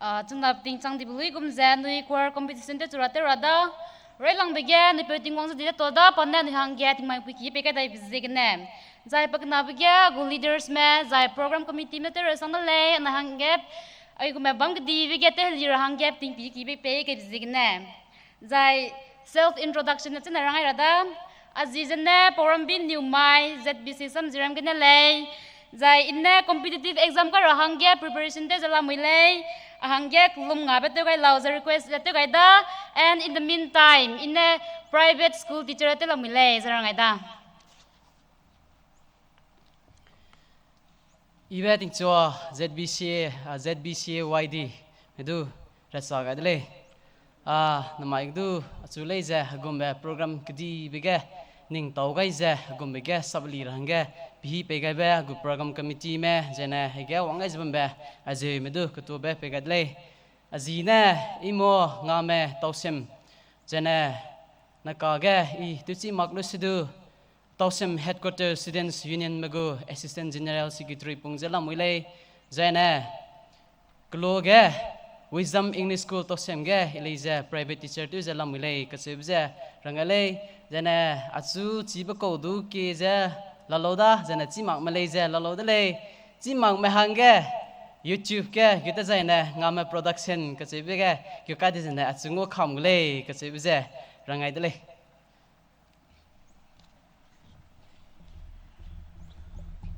chúng ta tình trạng đi bului cũng dễ nuôi qua competition để chura tê rada rồi lang bê ghé nuôi tiếng quang gì đó đó pan nên hàng ghé thì mai quý bê cái đây gì cái nè giải bậc nào bê ghé gu leaders mẹ giải program committee mẹ tê rồi sang đó lệ na hàng ghé ai cũng mẹ bấm cái đi bê ghé tê lì hàng ghé tiếng quý bê cái gì cái nè giải self introduction na chana rangai rada azizane program bin new mai ZBCA sam ziram cái nè lệ giải inne competitive exam ka rahang ghé preparation te jala muile hangyek lum nga betu kai lau request letu kai da and in the meantime in a private school teacher te lam le zara ngai da ibe ting cho ZBCA YD medu rasa ga dele namai du achu le ja gombe program kidi bege ning tau gai ja gombe ge sabli rangge bi pe gai ba gu program committee me jena hege wangai jbam ba aje medu kutu be pe gai le azina imo ngame tausem jena nakaga I tuchi maklu sidu tausem headquarter students union mego assistant general secretary pungjala muile jena kloge wisdom english school tausem ge eliza private teacher tu jala muile kasebja rangale jena achu chiba ko du ke ja laloda jena chimak malaysia laloda le chimak mehange YouTube ke kita zaina ngama production kasebe ke kyuka de jena achungo khamgle kasebe ja rangai dele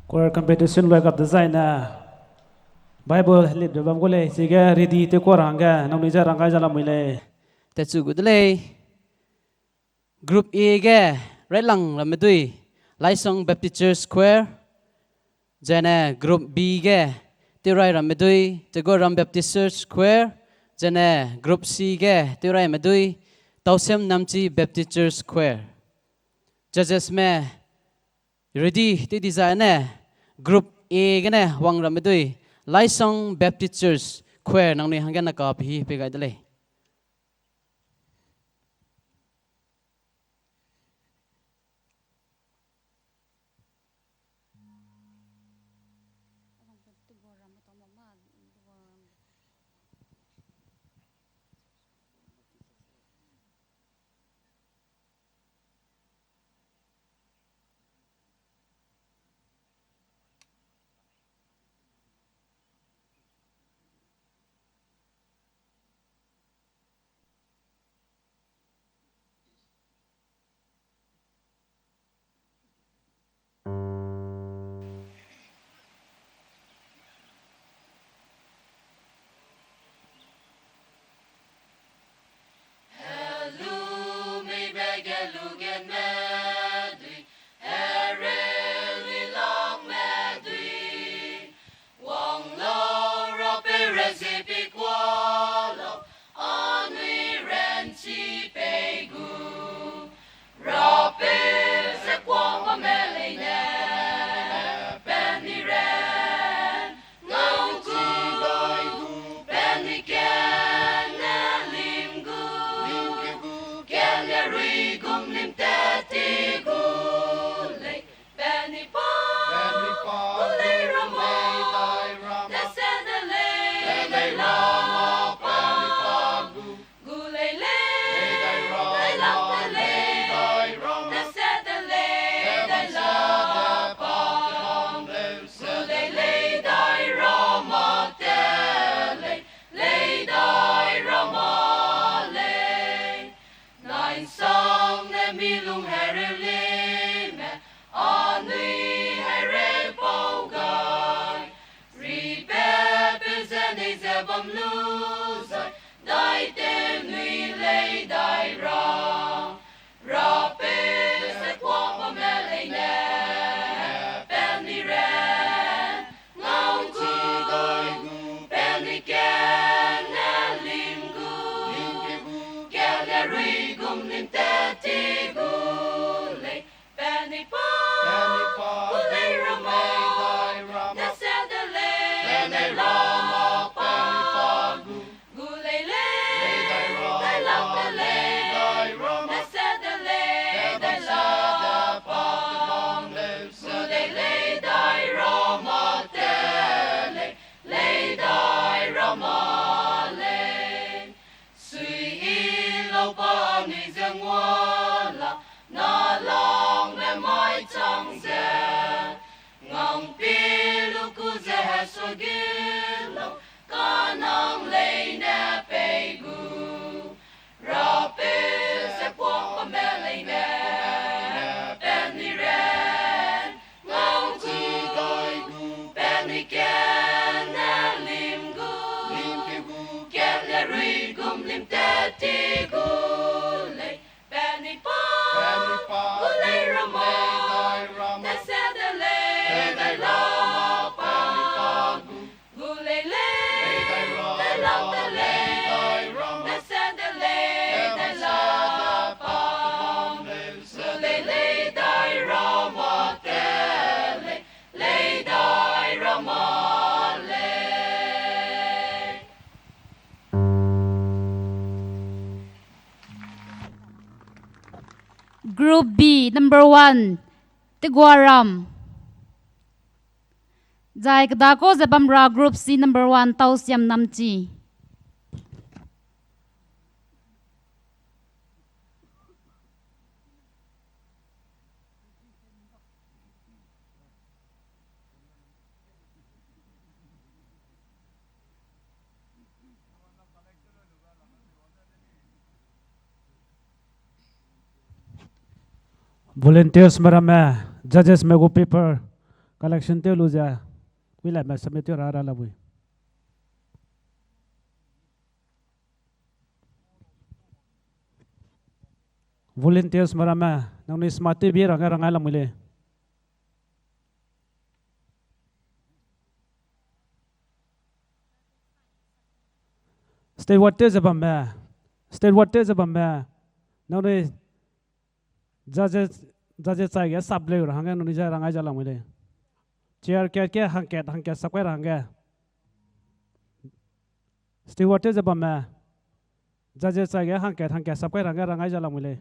Choir competition like up design Bible lip de bangole siga ready te ko ranga namni ja ranga jala muile te chu gudle group A ge relang ramedui Laisong Baptist Church Square jena group B ge tirai ramedui Tegoram Baptist Church Square jena group C ge tirai medui Tausem Namchi Baptist Church Square judges me ready te design group A ge ne wang ramedui Laisong Baptist Church Square nang ni hanggan na ka phi pe gai dale lim te ti gule beni pa gule ramo te se de le dai la pa gule le la te le te se de le dai la pa gule le dai ramo te le dai ramo Group B, number 1, Tigwaram. Jai Kadako Zabamra, Group C, number 1, Tausiam Namchi. Volunteers marama, judges mego paper, collection te luja, wila ma submit your ara labui. Volunteers marama, nang ni smart bi ranga ranga lamule. State what is about me? State what is about me? Nang ni judges say yes sable ranga no nija ranga jala mule. Chair ke hangket sakwe ranga. State what is about me? Judges say yes hangket sakwe ranga jala mule.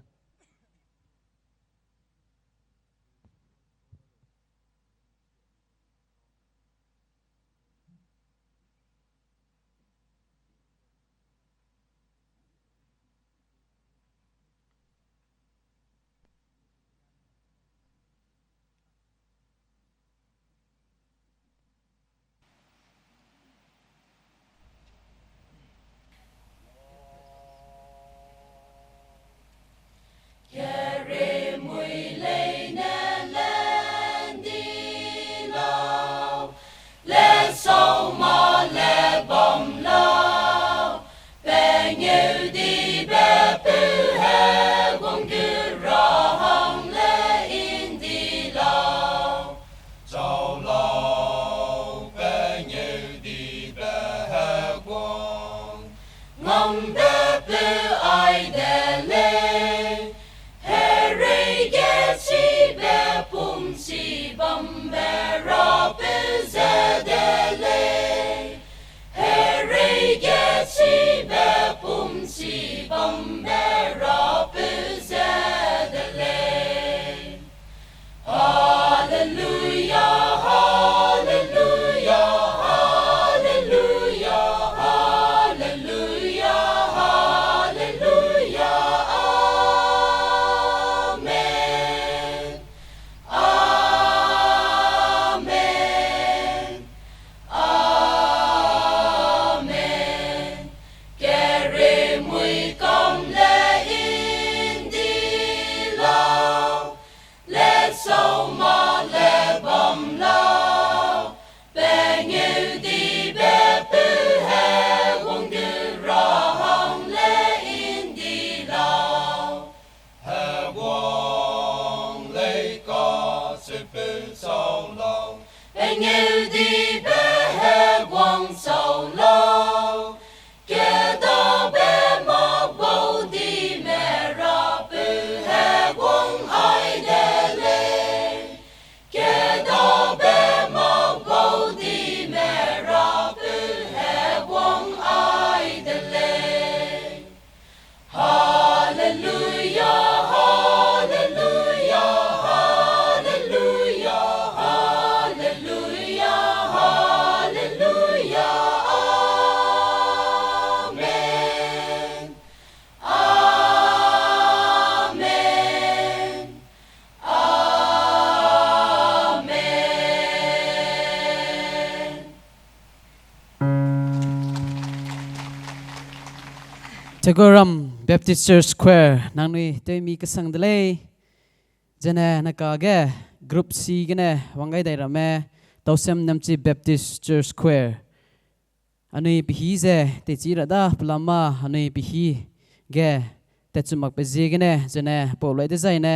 Tegoram Baptist Church Square nang nui te mi kasang dale jana nakage group C gane wangai dai rame Tausem Namchi Baptist Church Square อันนี้ปีฮีเจติจีระดาพลามาอันนี้ปีฮีแกแต่จุมักไปเจกันเน่จะเน่ปล่อยได้ใจเน่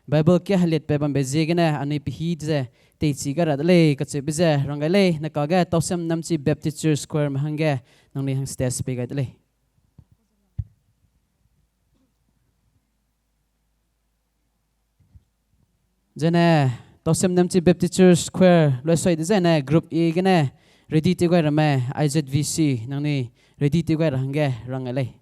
ไบเบิลแกหัดไปบันไปเจกันเน่อันนี้ปีฮีเจติจีกันระเลยก็จะไปเจรังไงเลยนักก็แกต้อเสียมน้ำจีแบบติจูสแควร์มาหังแกน้องนี่หังสเตสไปกันเลยจะเน่ต้อเสียมน้ำจีแบบติจูสแควร์ลอยสวยได้ใจเน่กรุ๊ปเอกันเน่ready ที่ไว้ระแม่ IZVC นั่งนี่ ready ที่ไว้ระหังแกรังไงเลย